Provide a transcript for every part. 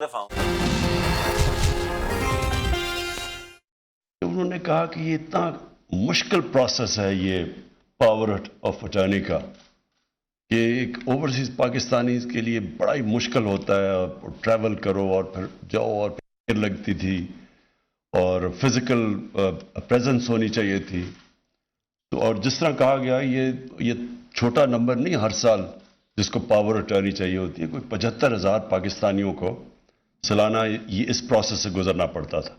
دفعہ انہوں نے کہا کہ یہ اتنا مشکل پروسیس ہے یہ پاور آف اٹارنی کا کہ ایک اوورسیز پاکستانی کے لیے بڑا ہی مشکل ہوتا ہے. ٹریول کرو اور پھر جاؤ اور پھر لگتی تھی اور فزیکل پریزنس ہونی چاہیے تھی. تو اور جس طرح کہا گیا یہ چھوٹا نمبر نہیں ہر سال جس کو پاور اٹارنی چاہیے ہوتی ہے. کوئی 75,000 پاکستانیوں کو سالانہ یہ اس پروسیس سے گزرنا پڑتا تھا.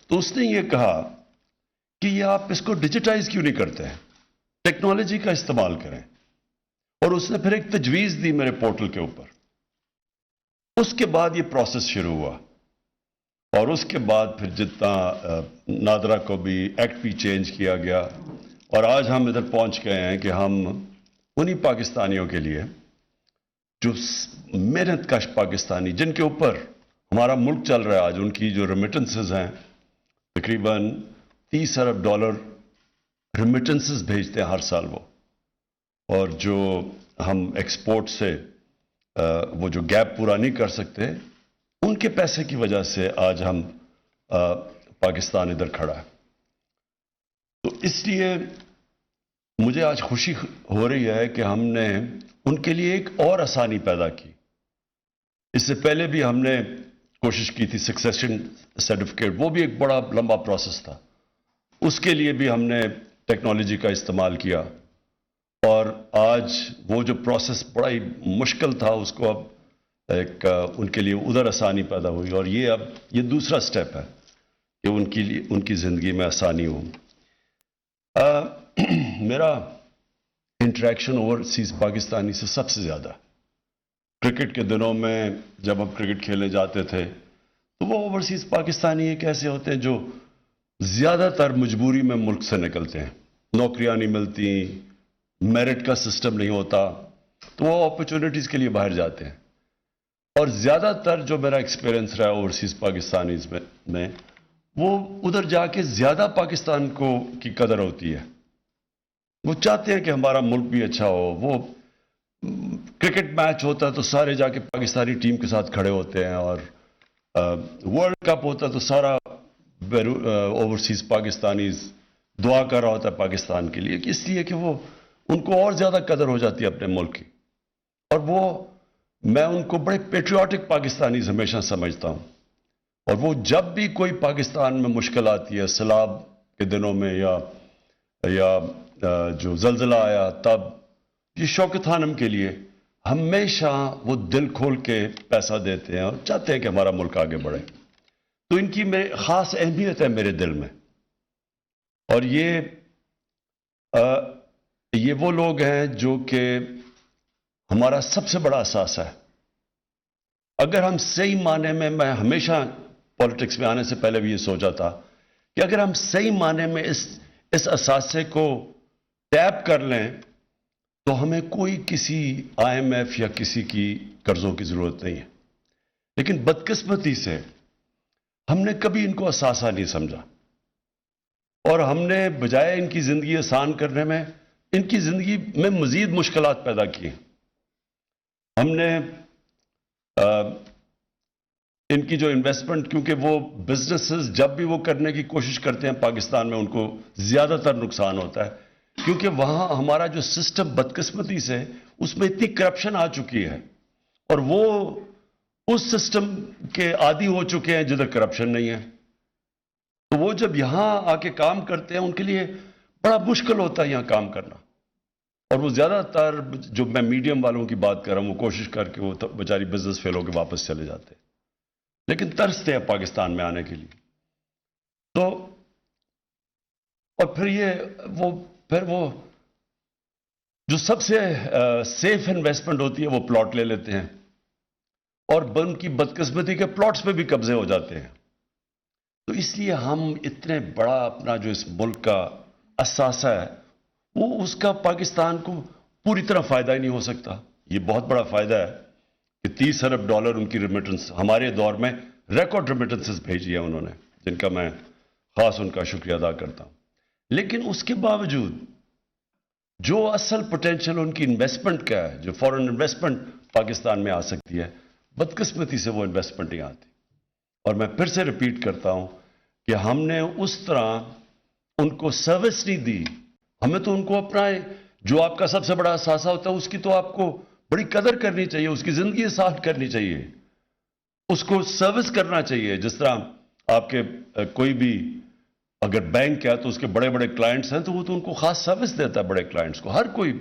تو اس نے یہ کہا کہ یہ آپ اس کو ڈیجیٹائز کیوں نہیں کرتے ہیں, ٹیکنالوجی کا استعمال کریں. اور اس نے پھر ایک تجویز دی میرے پورٹل کے اوپر. اس کے بعد یہ پروسیس شروع ہوا اور اس کے بعد پھر جتنا نادرا کو بھی ایکٹ بھی چینج کیا گیا اور آج ہم ادھر پہنچ گئے ہیں کہ ہم انہی پاکستانیوں کے لیے جو محنت کش پاکستانی جن کے اوپر ہمارا ملک چل رہا ہے آج, ان کی جو ریمیٹنسز ہیں تقریباً $30 ارب ریمیٹنسز بھیجتے ہیں ہر سال وہ, اور جو ہم ایکسپورٹ سے وہ جو گیپ پورا نہیں کر سکتے ان کے پیسے کی وجہ سے آج ہم پاکستان ادھر کھڑا ہے. تو اس لیے مجھے آج خوشی ہو رہی ہے کہ ہم نے ان کے لیے ایک اور آسانی پیدا کی. اس سے پہلے بھی ہم نے کوشش کی تھی سکسیشن سرٹیفکیٹ, وہ بھی ایک بڑا لمبا پروسیس تھا. اس کے لیے بھی ہم نے ٹیکنالوجی کا استعمال کیا اور آج وہ جو پروسیس بڑا ہی مشکل تھا اس کو اب ایک ان کے لیے ادھر آسانی پیدا ہوئی. اور یہ دوسرا سٹیپ ہے کہ ان کی زندگی میں آسانی ہو. میرا انٹریکشن اوورسیز پاکستانی سے سب سے زیادہ کرکٹ کے دنوں میں جب ہم کرکٹ کھیلنے جاتے تھے تو وہ اوورسیز پاکستانی ایک ایسے ہوتے ہیں جو زیادہ تر مجبوری میں ملک سے نکلتے ہیں, نوکریاں نہیں ملتی, میرٹ کا سسٹم نہیں ہوتا, تو وہ اپرچونٹیز کے لیے باہر جاتے ہیں. اور زیادہ تر جو میرا ایکسپیرینس رہا اوورسیز پاکستانیز میں وہ ادھر جا کے زیادہ پاکستان کی قدر ہوتی ہے. وہ چاہتے ہیں کہ ہمارا ملک بھی اچھا ہو. وہ کرکٹ میچ ہوتا ہے تو سارے جا کے پاکستانی ٹیم کے ساتھ کھڑے ہوتے ہیں, اور ورلڈ کپ ہوتا ہے تو سارا اوورسیز پاکستانیز دعا کر رہا ہوتا ہے پاکستان کے لیے, اس لیے کہ وہ ان کو اور زیادہ قدر ہو جاتی ہے اپنے ملک کی. اور میں ان کو بڑے پیٹریوٹک پاکستانیز ہمیشہ سمجھتا ہوں. اور وہ جب بھی کوئی پاکستان میں مشکل آتی ہے, سیلاب کے دنوں میں یا جو زلزلہ آیا تب, یہ شوکت خانم کے لیے ہمیشہ وہ دل کھول کے پیسہ دیتے ہیں اور چاہتے ہیں کہ ہمارا ملک آگے بڑھے. تو ان کی خاص اہمیت ہے میرے دل میں. اور یہ وہ لوگ ہیں جو کہ ہمارا سب سے بڑا اثاثہ ہے. اگر ہم صحیح معنی میں ہمیشہ پولیٹکس میں آنے سے پہلے بھی یہ سوچا تھا کہ اگر ہم صحیح معنی میں اس اثاثے کو ٹیپ کر لیں تو ہمیں کوئی کسی IMF یا کسی کی قرضوں کی ضرورت نہیں ہے. لیکن بدقسمتی سے ہم نے کبھی ان کو اثاثہ نہیں سمجھا, اور ہم نے بجائے ان کی زندگی آسان کرنے میں ان کی زندگی میں مزید مشکلات پیدا کی. ہم نے ان کی جو انویسٹمنٹ, کیونکہ وہ بزنسز جب بھی وہ کرنے کی کوشش کرتے ہیں پاکستان میں ان کو زیادہ تر نقصان ہوتا ہے, کیونکہ وہاں ہمارا جو سسٹم بدقسمتی سے اس میں اتنی کرپشن آ چکی ہے اور وہ اس سسٹم کے عادی ہو چکے ہیں جدھر کرپشن نہیں ہے. تو وہ جب یہاں آ کے کام کرتے ہیں ان کے لیے بڑا مشکل ہوتا ہے یہاں کام کرنا. اور وہ زیادہ تر جو میں میڈیم والوں کی بات کر رہا ہوں وہ کوشش کر کے وہ بیچاری بزنس فیل ہو کے واپس چلے جاتے ہیں, لیکن ترستے ہیں پاکستان میں آنے کے لیے. تو اور پھر وہ جو سب سے سیف انویسٹمنٹ ہوتی ہے وہ پلاٹ لے لیتے ہیں, اور ان کی بدقسمتی کے پلاٹس پہ بھی قبضے ہو جاتے ہیں. تو اس لیے ہم اتنے بڑا اپنا جو اس ملک کا اثاثہ ہے وہ اس کا پاکستان کو پوری طرح فائدہ ہی نہیں ہو سکتا. یہ بہت بڑا فائدہ ہے کہ $30 ارب ان کی ریمیٹنس ہمارے دور میں ریکارڈ ریمیٹنسز بھیجی ہیں انہوں نے, جن کا میں خاص ان کا شکریہ ادا کرتا ہوں. لیکن اس کے باوجود جو اصل پوٹینشیل ان کی انویسٹمنٹ کا ہے, جو فورن انویسٹمنٹ پاکستان میں آ سکتی ہے, بدقسمتی سے وہ انویسٹمنٹ نہیں آتی. اور میں پھر سے ریپیٹ کرتا ہوں کہ ہم نے اس طرح ان کو سروس نہیں دی. ہمیں تو ان کو اپنا جو آپ کا سب سے بڑا اثاثہ ہوتا ہے اس کی تو آپ کو بڑی قدر کرنی چاہیے, اس کی زندگی آسان کرنی چاہیے, اس کو سروس کرنا چاہیے. جس طرح آپ کے کوئی بھی اگر بینک ہے تو اس کے بڑے بڑے کلائنٹس ہیں تو وہ تو ان کو خاص سروس دیتا ہے. بڑے کلائنٹس کو ہر کوئی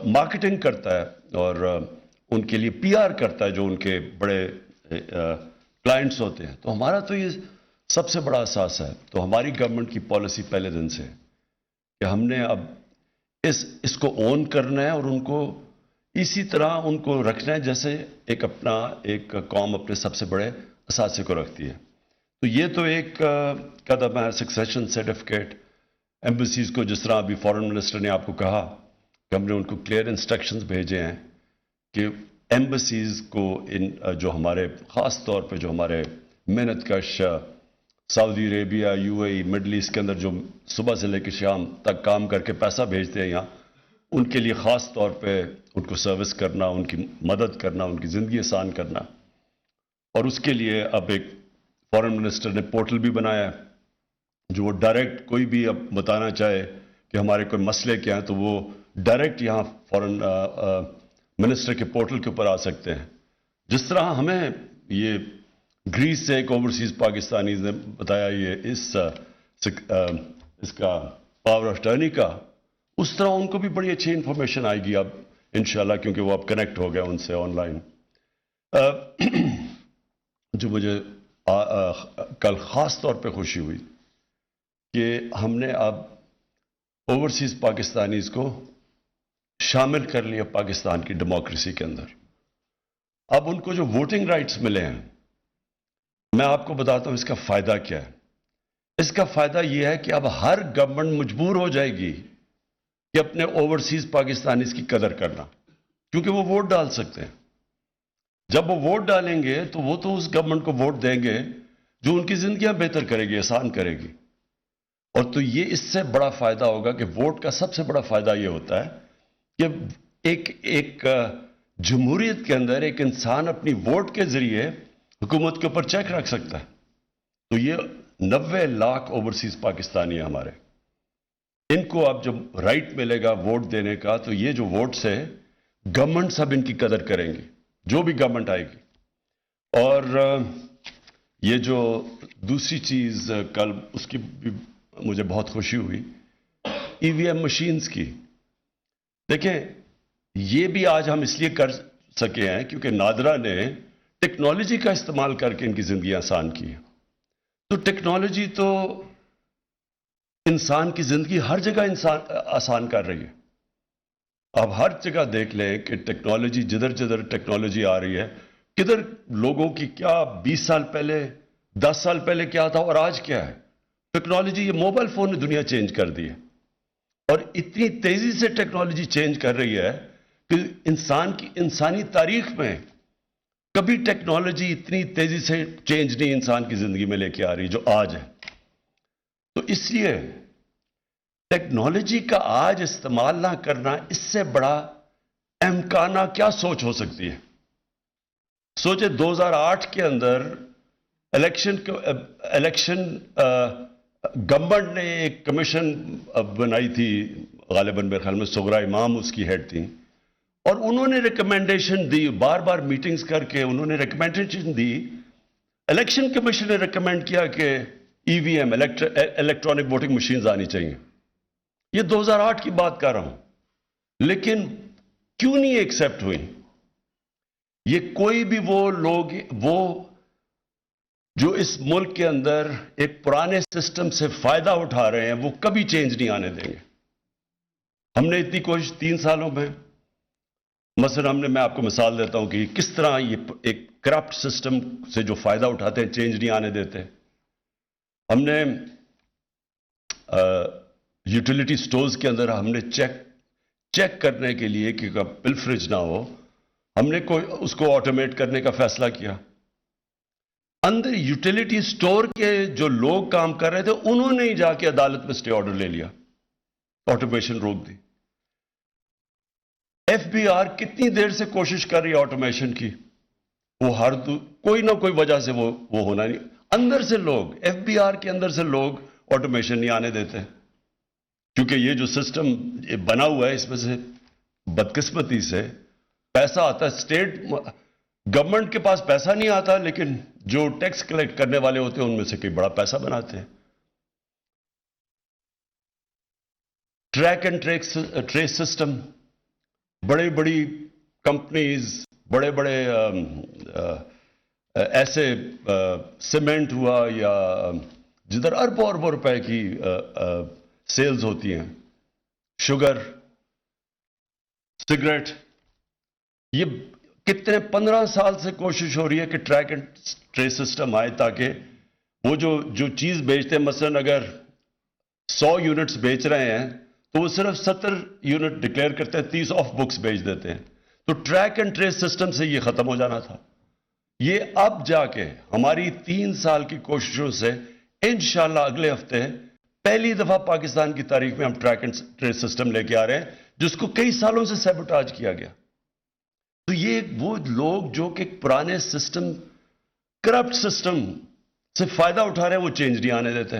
مارکیٹنگ کرتا ہے اور ان کے لیے پی آر کرتا ہے جو ان کے بڑے کلائنٹس ہوتے ہیں. تو ہمارا تو یہ سب سے بڑا احساس ہے. تو ہماری گورنمنٹ کی پالیسی پہلے دن سے کہ ہم نے اب اس کو اون کرنا ہے اور ان کو اسی طرح ان کو رکھنا ہے جیسے ایک قوم اپنے سب سے بڑے اثاثے کو رکھتی ہے. تو یہ تو ایک قدم ہے. سکسیشن سرٹیفکیٹ ایمبیسیز کو, جس طرح ابھی فارن منسٹر نے آپ کو کہا کہ ہم نے ان کو کلیئر انسٹرکشنز بھیجے ہیں کہ ایمبیسیز کو جو ہمارے خاص طور پہ جو ہمارے محنت کش Saudi Arabia, U A E, Middle East کے اندر جو صبح سے لے کے شام تک کام کر کے پیسہ بھیجتے ہیں یہاں, ان کے لیے خاص طور پہ ان کو سروس کرنا, ان کی مدد کرنا, ان کی زندگی آسان کرنا. اور اس کے لیے اب ایک فارن منسٹر نے پورٹل بھی بنایا ہے جو وہ ڈائریکٹ کوئی بھی اب بتانا چاہے کہ ہمارے کوئی مسئلے کیا ہیں تو وہ ڈائریکٹ یہاں فارن منسٹر کے پورٹل کے اوپر آ سکتے ہیں. جس طرح ہمیں یہ گریس سے ایک اوورسیز پاکستانیز نے بتایا یہ اس کا پاور آف ٹرنی کا, اس طرح ان کو بھی بڑی اچھی انفارمیشن آئے گی اب انشاءاللہ, کیونکہ وہ اب کنیکٹ ہو گیا ان سے آن لائن. جو مجھے کل خاص طور پہ خوشی ہوئی کہ ہم نے اب اوورسیز پاکستانیز کو شامل کر لیا پاکستان کی ڈیموکریسی کے اندر. اب ان کو جو ووٹنگ رائٹس ملے ہیں, میں آپ کو بتاتا ہوں اس کا فائدہ کیا ہے. اس کا فائدہ یہ ہے کہ اب ہر گورنمنٹ مجبور ہو جائے گی کہ اپنے اوورسیز پاکستانیز کی قدر کرنا, کیونکہ وہ ووٹ ڈال سکتے ہیں. جب وہ ووٹ ڈالیں گے تو وہ تو اس گورنمنٹ کو ووٹ دیں گے جو ان کی زندگیاں بہتر کرے گی, آسان کرے گی. اور تو یہ اس سے بڑا فائدہ ہوگا کہ ووٹ کا سب سے بڑا فائدہ یہ ہوتا ہے کہ ایک جمہوریت کے اندر ایک انسان اپنی ووٹ کے ذریعے حکومت کے اوپر چیک رکھ سکتا ہے. تو یہ 90 لاکھ اوورسیز پاکستانی ہیں ہمارے, ان کو اب جب رائٹ ملے گا ووٹ دینے کا تو یہ جو ووٹس ہے گورنمنٹ سب ان کی قدر کریں گی, جو بھی گورنمنٹ آئے گی. اور یہ جو دوسری چیز کل اس کی بھی مجھے بہت خوشی ہوئی, ای وی ایم مشینز کی. دیکھیں یہ بھی آج ہم اس لیے کر سکے ہیں کیونکہ نادرا نے ٹیکنالوجی کا استعمال کر کے ان کی زندگی آسان کی ہے. تو ٹیکنالوجی تو انسان کی زندگی ہر جگہ آسان کر رہی ہے. اب ہر جگہ دیکھ لیں کہ ٹیکنالوجی جدھر جدھر ٹیکنالوجی آ رہی ہے, کدھر لوگوں کی کیا 20 سال پہلے 10 سال پہلے کیا تھا اور آج کیا ہے. ٹیکنالوجی, یہ موبائل فون نے دنیا چینج کر دی ہے, اور اتنی تیزی سے ٹیکنالوجی چینج کر رہی ہے کہ انسانی تاریخ میں کبھی ٹیکنالوجی اتنی تیزی سے چینج نہیں انسان کی زندگی میں لے کے آ رہی جو آج ہے. تو اس لیے ٹیکنالوجی کا آج استعمال نہ کرنا, اس سے بڑا امکانہ کیا سوچ ہو سکتی ہے. سوچے 2008 کے اندر الیکشن گورنمنٹ نے ایک کمیشن بنائی تھی, غالباً میرے خیال میں سغرا امام اس کی ہیڈ تھیں, اور انہوں نے ریکمنڈیشن دی, بار بار میٹنگز کر کے انہوں نے ریکمنڈیشن دی. الیکشن کمیشن نے ریکمینڈ کیا کہ ای وی ایم الیکٹرانک ووٹنگ مشینز آنی چاہیے. یہ 2008 کی بات کر رہا ہوں, لیکن کیوں نہیں ایکسیپٹ ہوئی. یہ کوئی بھی وہ لوگ جو اس ملک کے اندر ایک پرانے سسٹم سے فائدہ اٹھا رہے ہیں وہ کبھی چینج نہیں آنے دیں گے. ہم نے اتنی کوشش 3 سالوں میں, مثلا میں آپ کو مثال دیتا ہوں کہ کس طرح یہ ایک کرپٹ سسٹم سے جو فائدہ اٹھاتے ہیں چینج نہیں آنے دیتے. ہم نے یوٹیلیٹی سٹورز کے اندر ہم نے چیک کرنے کے لیے کہ پلفریج نہ ہو, ہم نے اس کو آٹومیٹ کرنے کا فیصلہ کیا. اندر یوٹیلیٹی سٹور کے جو لوگ کام کر رہے تھے انہوں نے ہی جا کے عدالت میں سٹے آرڈر لے لیا, آٹومیشن روک دی. ایف بی آر کتنی دیر سے کوشش کر رہی ہے آٹومیشن کی, وہ کوئی نہ کوئی وجہ سے وہ ہونا نہیں. اندر سے لوگ FBR کے اندر سے لوگ آٹومیشن نہیں آنے دیتے، کیونکہ یہ جو سسٹم بنا ہوا ہے اس میں سے بدقسمتی سے پیسہ آتا ہے. اسٹیٹ گورنمنٹ کے پاس پیسہ نہیں آتا، لیکن جو ٹیکس کلیکٹ کرنے والے ہوتے ہیں ان میں سے کئی بڑا پیسہ بناتے ہیں. ٹریک اینڈ ٹریس سسٹم، بڑی بڑی کمپنیز، بڑے بڑے ایسے سیمنٹ ہوا یا جدھر اربوں اربوں روپے کی سیلز ہوتی ہیں، شوگر، سگریٹ، یہ کتنے 15 سال سے کوشش ہو رہی ہے کہ ٹریک اینڈ ٹریس سسٹم آئے تاکہ وہ جو چیز بیچتے ہیں، مثلا اگر 100 یونٹس بیچ رہے ہیں تو وہ صرف 70 یونٹ ڈکلیئر کرتے ہیں، 30 آف بکس بیچ دیتے ہیں. تو ٹریک اینڈ ٹریس سسٹم سے یہ ختم ہو جانا تھا. یہ اب جا کے ہماری 3 سال کی کوششوں سے انشاءاللہ اگلے ہفتے پہلی دفعہ پاکستان کی تاریخ میں ہم ٹریک اینڈ ٹریس سسٹم لے کے آ رہے ہیں، جس کو کئی سالوں سے سیبوٹاج کیا گیا. تو یہ وہ لوگ جو کہ پرانے سسٹم، کرپٹ سسٹم سے فائدہ اٹھا رہے ہیں، وہ چینج نہیں آنے دیتے.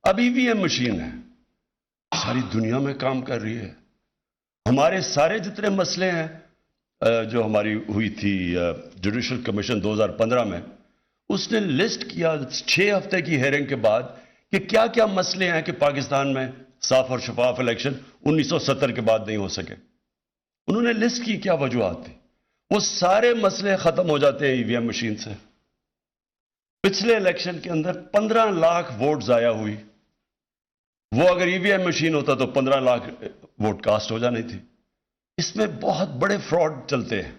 اب EVM مشین ہے، ساری دنیا میں کام کر رہی ہے. ہمارے سارے جتنے مسئلے ہیں جو ہماری ہوئی تھی جوڈیشل کمیشن 2015 میں، اس نے لسٹ کیا 6 ہفتے کی ہیئرنگ کے بعد کہ کیا کیا مسئلے ہیں کہ پاکستان میں صاف اور شفاف الیکشن 1970 کے بعد نہیں ہو سکے. انہوں نے لسٹ کی کیا وجوہات تھی. وہ سارے مسئلے ختم ہو جاتے ہیں EVM مشین سے. پچھلے الیکشن کے اندر 15 لاکھ ووٹ ضائع ہوئی. وہ اگر EVM مشین ہوتا تو 15 لاکھ ووٹ کاسٹ ہو جانی تھی. اس میں بہت بڑے فراڈ چلتے ہیں،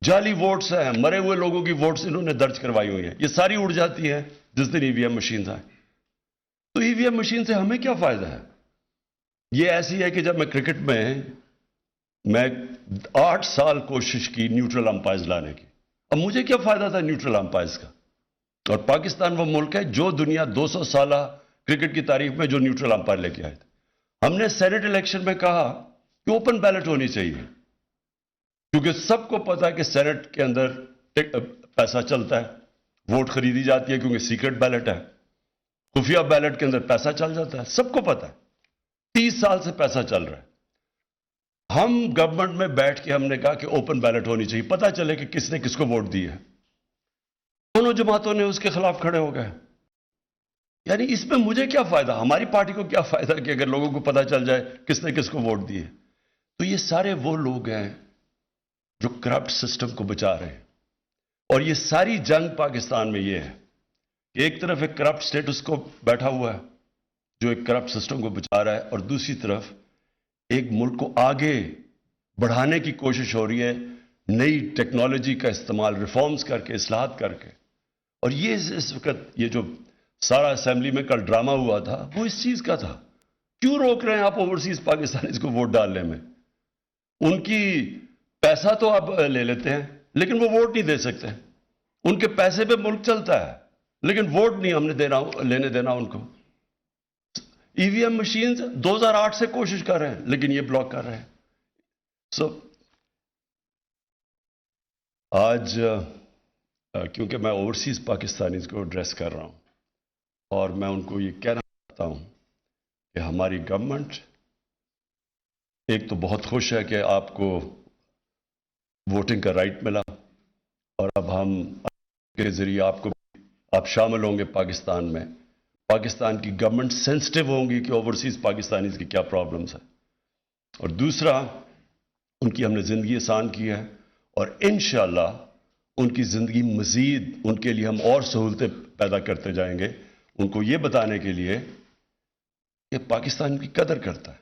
جعلی ووٹس ہیں، مرے ہوئے لوگوں کی ووٹس انہوں نے درج کروائی ہوئی ہیں، یہ ساری اڑ جاتی ہیں جس دن EVM مشین آئے. تو EVM مشین سے ہمیں کیا فائدہ ہے؟ یہ ایسی ہے کہ جب میں کرکٹ میں 8 سال کوشش کی نیوٹرل امپائرز لانے کی. اب مجھے کیا فائدہ تھا نیوٹرل امپائرز کا؟ اور پاکستان وہ ملک ہے جو دنیا 200 سالہ کرکٹ کی تاریخ میں جو نیوٹرل امپائر لے کے آئے تھے. ہم نے سینٹ الیکشن میں کہا کہ اوپن بیلٹ ہونی چاہیے، کیونکہ سب کو پتا ہے کہ سینٹ کے اندر پیسہ چلتا ہے، ووٹ خریدی جاتی ہے کیونکہ سیکرٹ بیلٹ ہے، خفیہ بیلٹ کے اندر پیسہ چل جاتا ہے، سب کو پتا ہے. 30 سال سے پیسہ چل رہا ہے. ہم گورنمنٹ میں بیٹھ کے ہم نے کہا کہ اوپن بیلٹ ہونی چاہیے، پتا چلے کہ کس نے کس کو ووٹ دی ہے. دونوں جماعتوں نے اس کے خلاف کھڑے ہو گئے. یعنی اس میں مجھے کیا فائدہ، ہماری پارٹی کو کیا فائدہ کہ اگر لوگوں کو پتا چل جائے کس نے کس کو ووٹ دیے. تو یہ سارے وہ لوگ ہیں جو کرپٹ سسٹم کو بچا رہے ہیں. اور یہ ساری جنگ پاکستان میں یہ ہے کہ ایک طرف ایک کرپٹ سٹیٹس کو بیٹھا ہوا ہے جو ایک کرپٹ سسٹم کو بچا رہا ہے، اور دوسری طرف ایک ملک کو آگے بڑھانے کی کوشش ہو رہی ہے نئی ٹیکنالوجی کا استعمال، ریفارمز کر کے، اصلاحات کر کے. اور یہ اس وقت یہ جو سارا اسمبلی میں کل ڈرامہ ہوا تھا وہ اس چیز کا تھا. کیوں روک رہے ہیں آپ اوورسیز پاکستانیز کو ووٹ ڈالنے میں؟ ان کی پیسہ تو آپ لے لیتے ہیں لیکن وہ ووٹ نہیں دے سکتے. ان کے پیسے پہ ملک چلتا ہے لیکن ووٹ نہیں ہم نے لینے دینا ان کو. EVM مشین 2008 سے کوشش کر رہے ہیں لیکن یہ بلاک کر رہے ہیں. آج کیونکہ میں اوورسیز پاکستانیز کو ایڈریس کر رہا ہوں اور میں ان کو یہ کہنا چاہتا ہوں کہ ہماری گورنمنٹ ایک تو بہت خوش ہے کہ آپ کو ووٹنگ کا رائٹ ملا، اور اب ہم کے ذریعے آپ شامل ہوں گے پاکستان میں. پاکستان کی گورنمنٹ سینسٹیو ہوں گی کہ اوورسیز پاکستانیز کی کیا پرابلمز ہیں. اور دوسرا، ان کی ہم نے زندگی آسان کی ہے اور انشاءاللہ ان کی زندگی مزید ان کے لیے ہم اور سہولتیں پیدا کرتے جائیں گے، ان کو یہ بتانے کے لیے کہ پاکستان کی قدر کرتا ہے.